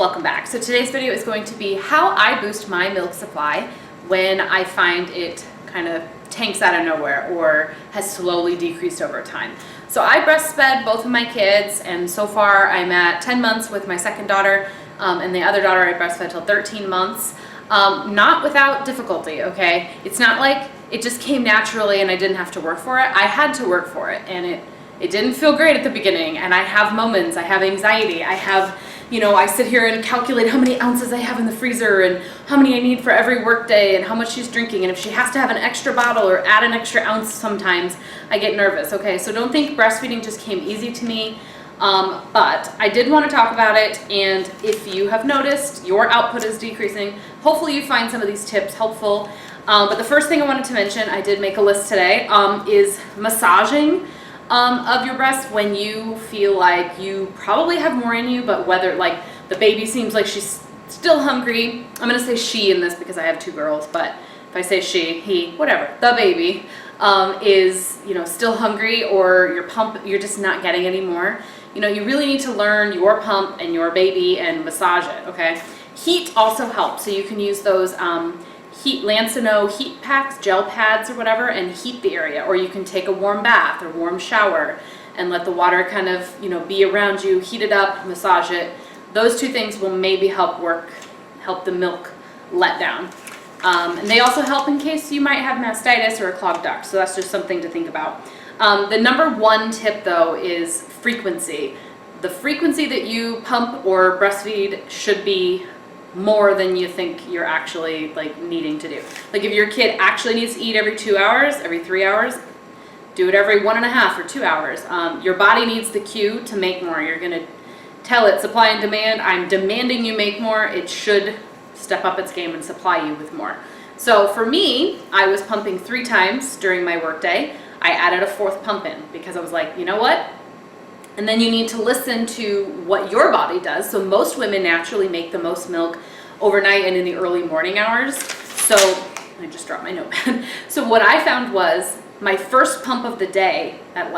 welcome back. So today's video is going to be how I boost my milk supply when I find it kind of tanks out of nowhere or has slowly decreased over time. So I breastfed both of my kids, and so far I'm at 10 months with my second daughter, and the other daughter I breastfed till 13 months. Not without difficulty, okay? It's not like it just came naturally and I didn't have to work for it. I had to work for it, and it didn't feel great at the beginning, and I have moments, I have anxiety, I have, I sit here and calculate how many ounces I have in the freezer and how many I need for every work day and how much she's drinking, and if she has to have an extra bottle or add an extra ounce sometimes, I get nervous, okay? So don't think breastfeeding just came easy to me, but I did want to talk about it, and if you have noticed your output is decreasing, hopefully you find some of these tips helpful. But the first thing I wanted to mention, I did make a list today, is massaging of your breast when you feel like you probably have more in you, but whether like the baby seems like she's still hungry. I'm going to say she in this because I have two girls, but if I say she, he, whatever, the baby is, still hungry, or your pump, you're just not getting any more. You really need to learn your pump and your baby and massage it, okay? Heat also helps, so you can use those Lancino heat packs, gel pads or whatever, and heat the area, or you can take a warm bath or warm shower and let the water kind of, be around you, heat it up, massage it. Those two things will maybe help the milk let down. And they also help in case you might have mastitis or a clogged duct, so that's just something to think about. The number one tip though is frequency. The frequency that you pump or breastfeed should be more than you think you're actually needing to do. Like if your kid actually needs to eat every 2 hours, every 3 hours, do it every 1.5 or 2 hours. Your body needs the cue to make more. You're gonna tell it supply and demand. I'm demanding you make more. It should step up its game and supply you with more. So for me, I was pumping 3 times during my workday. I added a 4th pump in because I was like, you know what? And then you need to listen to what your body does. So most women naturally make the most milk overnight and in the early morning hours. So I just dropped my notepad. So what I found was my first pump of the day at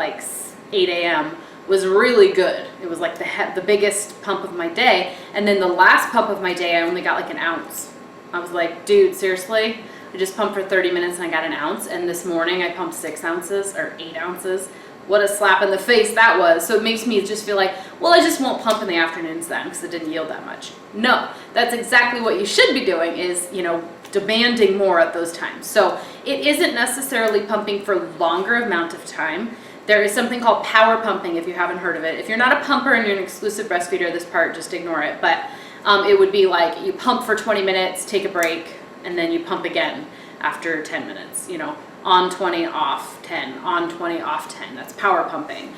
8 a.m. was really good. It was like the biggest pump of my day. And then the last pump of my day, I only got like an ounce. I was like, dude, seriously? I just pumped for 30 minutes and I got an ounce. And this morning I pumped 6 ounces or 8 ounces. What a slap in the face that was. So it makes me just feel like, well, I just won't pump in the afternoons then because it didn't yield that much. No, that's exactly what you should be doing is, demanding more at those times. So it isn't necessarily pumping for longer amount of time. There is something called power pumping if you haven't heard of it. If you're not a pumper and you're an exclusive breastfeeder, this part, just ignore it. But it would be like you pump for 20 minutes, take a break, and then you pump again after 10 minutes, on 20, off 10, on 20, off 10. That's power pumping.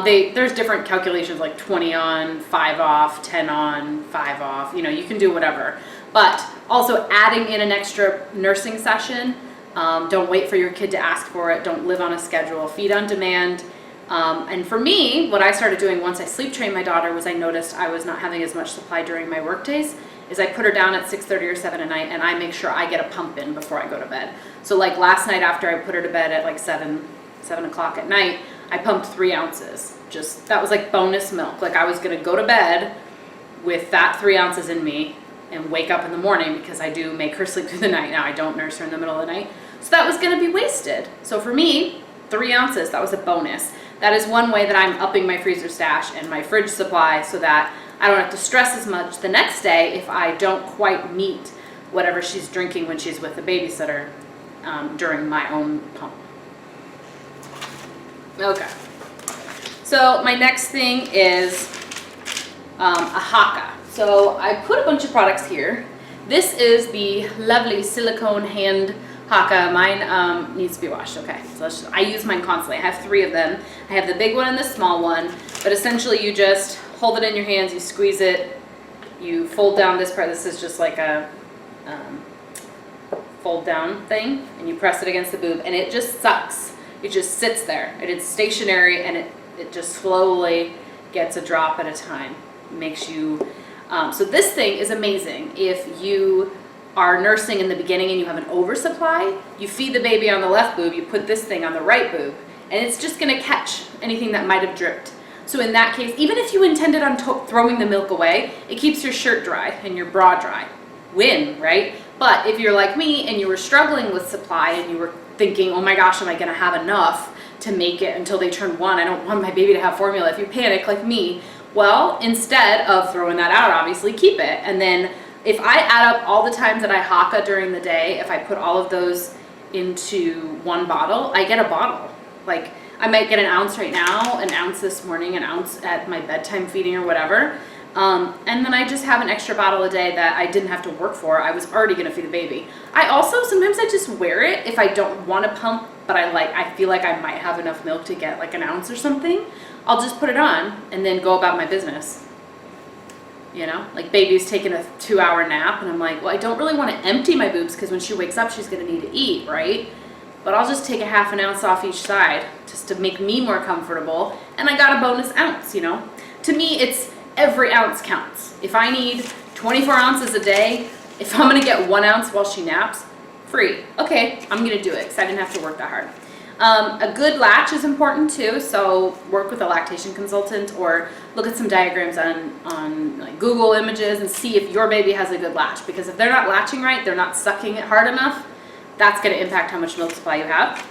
There's different calculations like 20 on, 5 off, 10 on, 5 off. You can do whatever. But also adding in an extra nursing session. Don't wait for your kid to ask for it. Don't live on a schedule. Feed on demand. And for me, what I started doing once I sleep trained my daughter was I noticed I was not having as much supply during my work days. Is I put her down at 6:30 or 7 at night, and I make sure I get a pump in before I go to bed. So like last night after I put her to bed at 7 o'clock at night, I pumped 3 ounces. That was like bonus milk. Like I was gonna go to bed with that 3 ounces in me and wake up in the morning because I do make her sleep through the night. Now I don't nurse her in the middle of the night. So that was gonna be wasted. So for me, 3 ounces, that was a bonus. That is one way that I'm upping my freezer stash and my fridge supply so that I don't have to stress as much the next day if I don't quite meet whatever she's drinking when she's with the babysitter during my own pump. Okay. So my next thing is a haka. So I put a bunch of products here. This is the lovely silicone hand haka. Mine needs to be washed. Okay, so I use mine constantly. I have 3 of them. I have the big one and the small one, but essentially you just hold it in your hands, you squeeze it, you fold down this part. This is just like a fold down thing, and you press it against the boob, and it just sucks. It just sits there, and it's stationary, and it just slowly gets a drop at a time. It makes you, so this thing is amazing. If you are nursing in the beginning and you have an oversupply, you feed the baby on the left boob, you put this thing on the right boob, and it's just gonna catch anything that might have dripped. So in that case, even if you intended on throwing the milk away, it keeps your shirt dry and your bra dry. Win, right? But if you're like me and you were struggling with supply and you were thinking, oh my gosh, am I gonna have enough to make it until they turn 1? I don't want my baby to have formula. If you panic like me, well, instead of throwing that out, obviously keep it. And then if I add up all the times that I haka during the day, if I put all of those into one bottle, I get a bottle. Like, I might get an ounce right now, an ounce this morning, an ounce at my bedtime feeding or whatever. And then I just have an extra bottle a day that I didn't have to work for. I was already gonna feed the baby. I also, sometimes I just wear it if I don't want to pump, but I feel like I might have enough milk to get like an ounce or something. I'll just put it on and then go about my business. You know, like baby's taking a 2-hour nap and I'm like, well, I don't really want to empty my boobs because when she wakes up, she's gonna need to eat, right? But I'll just take a half an ounce off each side just to make me more comfortable. And I got a bonus ounce, you know? To me, it's every ounce counts. If I need 24 ounces a day, if I'm gonna get 1 ounce while she naps, free. Okay, I'm gonna do it because I didn't have to work that hard. A good latch is important too, so work with a lactation consultant or look at some diagrams on like Google Images and see if your baby has a good latch, because if they're not latching right, they're not sucking it hard enough, that's going to impact how much milk supply you have.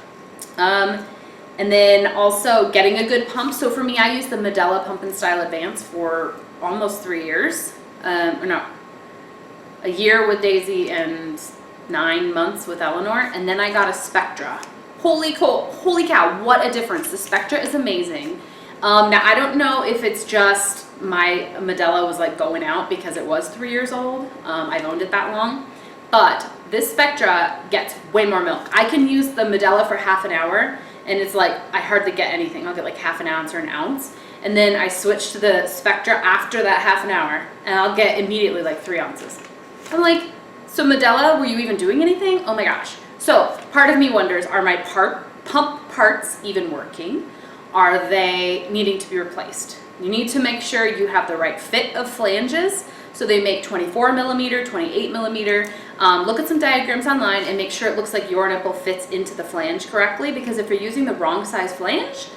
And then also getting a good pump. So for me, I use the Medela Pump and Style Advance for almost 3 years. Or no, a year with Daisy and 9 months with Eleanor. And then I got a Spectra. Holy cow, what a difference. The Spectra is amazing. Now, I don't know if it's just my Medela was like going out because it was 3 years old. I've owned it that long. But this Spectra gets way more milk. I can use the Medela for half an hour and it's like I hardly get anything. I'll get like half an ounce or an ounce. And then I switch to the Spectra after that half an hour and I'll get immediately like 3 ounces. I'm like, so Medela, were you even doing anything? Oh my gosh. So part of me wonders, are my pump parts even working? Are they needing to be replaced? You need to make sure you have the right fit of flanges. So they make 24 millimeter, 28 millimeter. Look at some diagrams online and make sure it looks like your nipple fits into the flange correctly, because if you're using the wrong size flange,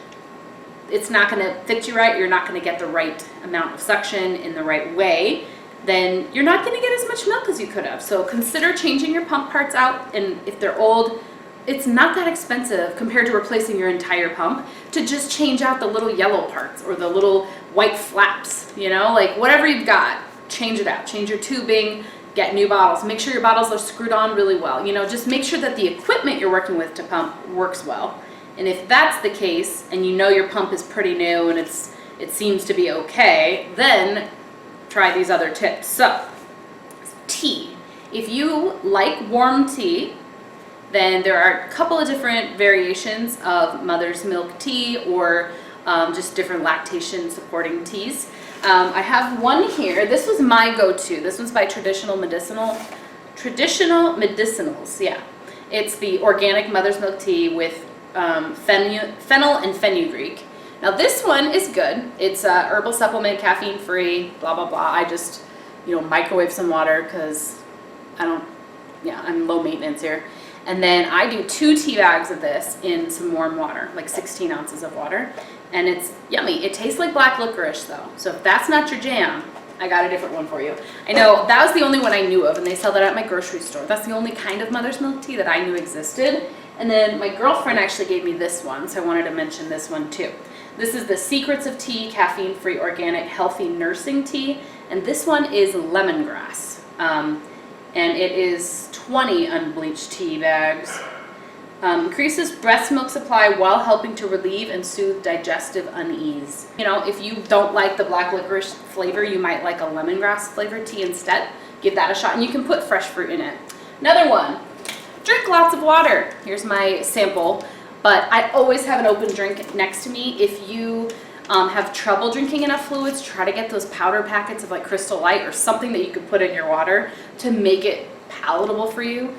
it's not gonna fit you right, you're not gonna get the right amount of suction in the right way, then you're not gonna get as much milk as you could have. So consider changing your pump parts out, and if they're old, it's not that expensive compared to replacing your entire pump to just change out the little yellow parts or the little white flaps, you know, like whatever you've got, change it out, change your tubing, get new bottles, make sure your bottles are screwed on really well, you know, just make sure that the equipment you're working with to pump works well. And if that's the case and you know your pump is pretty new and it seems to be okay, then try these other tips. So, tea. If you like warm tea, then there are a couple of different variations of mother's milk tea or just different lactation supporting teas. I have one here. This was my go-to. This one's by Traditional Medicinals, yeah. It's the organic mother's milk tea with fennel and fenugreek. Now this one is good. It's a herbal supplement, caffeine free, blah, blah, blah. I just, microwave some water because I'm low maintenance here. And then I do 2 tea bags of this in some warm water, like 16 ounces of water. And it's yummy. It tastes like black licorice though. So if that's not your jam, I got a different one for you. I know that was the only one I knew of, and they sell that at my grocery store. That's the only kind of mother's milk tea that I knew existed. And then my girlfriend actually gave me this one, so I wanted to mention this one too. This is the Secrets of Tea, caffeine-free, organic, healthy nursing tea. And this one is lemongrass. And it is 20 unbleached tea bags. Increases breast milk supply while helping to relieve and soothe digestive unease. If you don't like the black licorice flavor, you might like a lemongrass flavored tea instead. Give that a shot, and you can put fresh fruit in it. Another one, drink lots of water. Here's my sample, but I always have an open drink next to me. If you have trouble drinking enough fluids, try to get those powder packets of like Crystal Light or something that you could put in your water to make it palatable for you,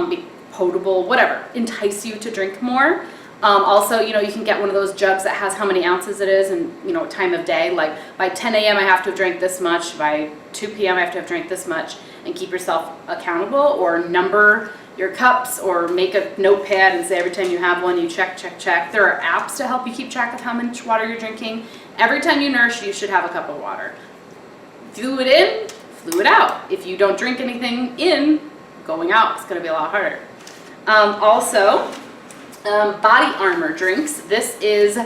be potable, whatever, entice you to drink more. Also, you can get one of those jugs that has how many ounces it is and, time of day. Like by 10 a.m. I have to have drank this much, by 2 p.m. I have to have drank this much, and keep yourself accountable or number your cups or make a notepad and say every time you have one, you check, check, check. There are apps to help you keep track of how much water you're drinking. Every time you nurse, you should have a cup of water. Fluid in, fluid out. If you don't drink anything in, going out is going to be a lot harder. Body armor drinks. This is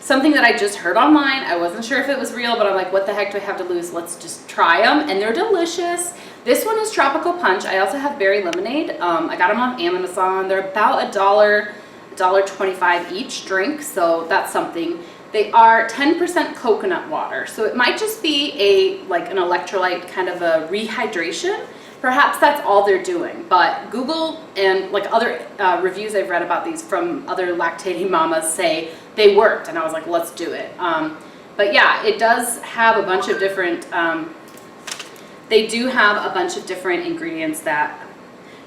something that I just heard online. I wasn't sure if it was real, but I'm like, what the heck do I have to lose? Let's just try them, and they're delicious. This one is Tropical Punch. I also have Berry Lemonade. I got them off Amazon. They're about $1.25 each drink, so that's something. They are 10% coconut water, so it might just be like an electrolyte kind of a rehydration. Perhaps that's all they're doing, but Google and like other reviews I've read about these from other lactating mamas say they worked, and I was like, let's do it. But yeah, it does have a bunch of different, they do have a bunch of different ingredients that,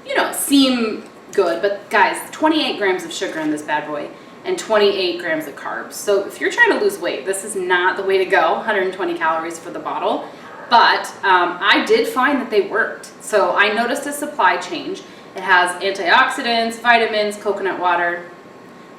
you know, seem good, but guys, 28 grams of sugar in this bad boy and 28 grams of carbs. So if you're trying to lose weight, this is not the way to go, 120 calories for the bottle. But I did find that they worked. So I noticed a supply change. It has antioxidants, vitamins, coconut water,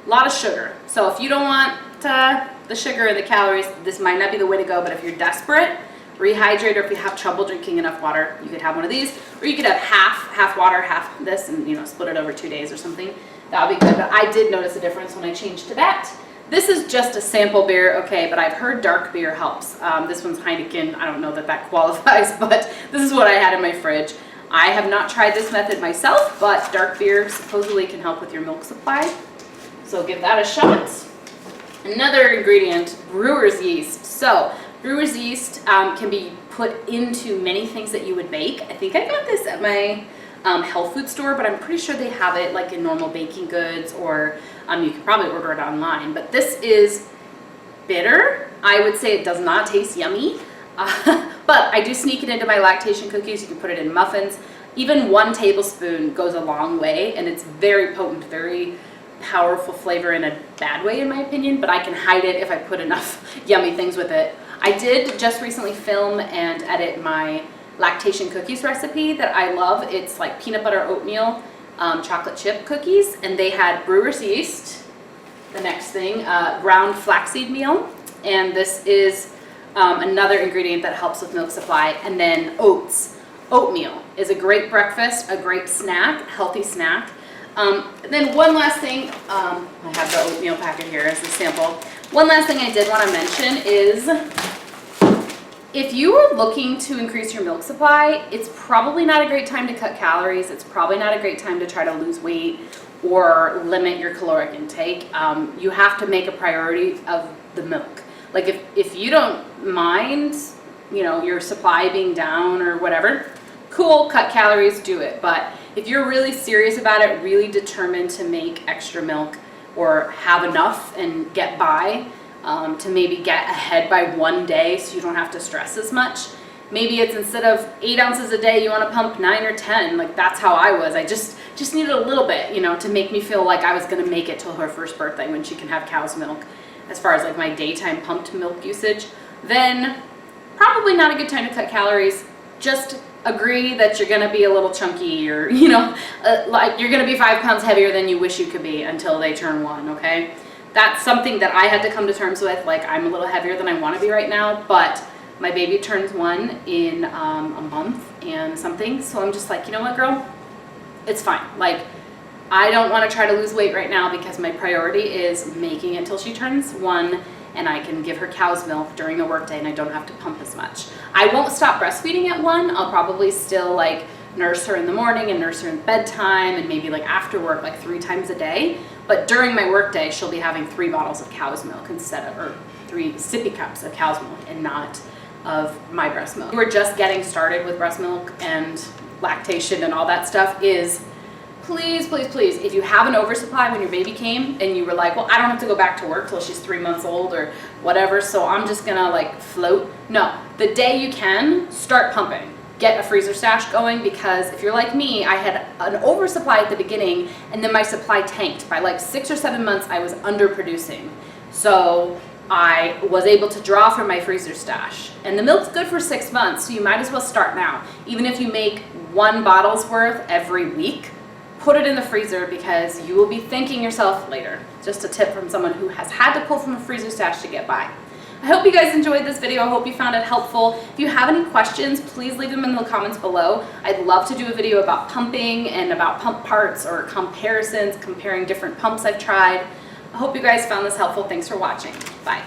a lot of sugar. So if you don't want the sugar and the calories, this might not be the way to go. But if you're desperate, rehydrate, or if you have trouble drinking enough water, you could have one of these. Or you could have half water, half this, and you know, split it over 2 days or something. That would be good. But I did notice a difference when I changed to that. This is just a sample beer, okay, but I've heard dark beer helps. This one's Heineken. I don't know that that qualifies, but this is what I had in my fridge. I have not tried this method myself, but dark beer supposedly can help with your milk supply. So give that a shot. Another ingredient, brewer's yeast. So brewer's yeast can be put into many things that you would bake. I think I got this at my health food store, but I'm pretty sure they have it like in normal baking goods, or you can probably order it online. But this is bitter. I would say it does not taste yummy, but I do sneak it into my lactation cookies. You can put it in muffins. Even 1 tablespoon goes a long way, and it's very potent, very powerful flavor in a bad way in my opinion, but I can hide it if I put enough yummy things with it. I did just recently film and edit my lactation cookies recipe that I love. It's like peanut butter oatmeal chocolate chip cookies, and they had brewer's yeast. The next thing, ground flaxseed meal, and this is another ingredient that helps with milk supply. And then oats. Oatmeal is a great breakfast, a great snack, healthy snack. Then one last thing, I have the oatmeal packet here as a sample. One last thing I did want to mention is, if you are looking to increase your milk supply, it's probably not a great time to cut calories. It's probably not a great time to try to lose weight or limit your caloric intake. You have to make a priority of the milk. Like if you don't mind, you know, your supply being down or whatever, cool, cut calories, do it. But if you're really serious about it, really determined to make extra milk or have enough and get by, to maybe get ahead by 1 day so you don't have to stress as much. Maybe it's instead of 8 ounces a day, you want to pump 9 or 10. Like that's how I was. I just needed a little bit, you know, to make me feel like I was going to make it till her first birthday when she can have cow's milk. As far as like my daytime pumped milk usage, then probably not a good time to cut calories. Just agree that you're going to be a little chunky, or, you know, like you're going to be 5 pounds heavier than you wish you could be until they turn 1, okay? That's something that I had to come to terms with. Like, I'm a little heavier than I want to be right now, but my baby turns 1 in a month and something. So I'm just like, you know what, girl? It's fine. Like, I don't want to try to lose weight right now because my priority is making it till she turns 1 and I can give her cow's milk during the workday and I don't have to pump as much. I won't stop breastfeeding at 1. I'll probably still like nurse her in the morning and nurse her in bedtime and maybe like after work like 3 times a day. But during my workday, she'll be having 3 bottles of cow's milk instead of, or 3 sippy cups of cow's milk and not of my breast milk. If you were just getting started with breast milk and lactation and all that stuff, is please, please, please, if you have an oversupply when your baby came and you were like, well, I don't have to go back to work till she's 3 months old or whatever, so I'm just gonna like float. No, the day you can, start pumping. Get a freezer stash going, because if you're like me, I had an oversupply at the beginning and then my supply tanked. By like 6 or 7 months, I was underproducing. So I was able to draw from my freezer stash. And the milk's good for 6 months, so you might as well start now. Even if you make 1 bottle's worth every week, put it in the freezer because you will be thanking yourself later. Just a tip from someone who has had to pull from a freezer stash to get by. I hope you guys enjoyed this video. I hope you found it helpful. If you have any questions, please leave them in the comments below. I'd love to do a video about pumping and about pump parts or comparisons, comparing different pumps I've tried. I hope you guys found this helpful. Thanks for watching. Bye.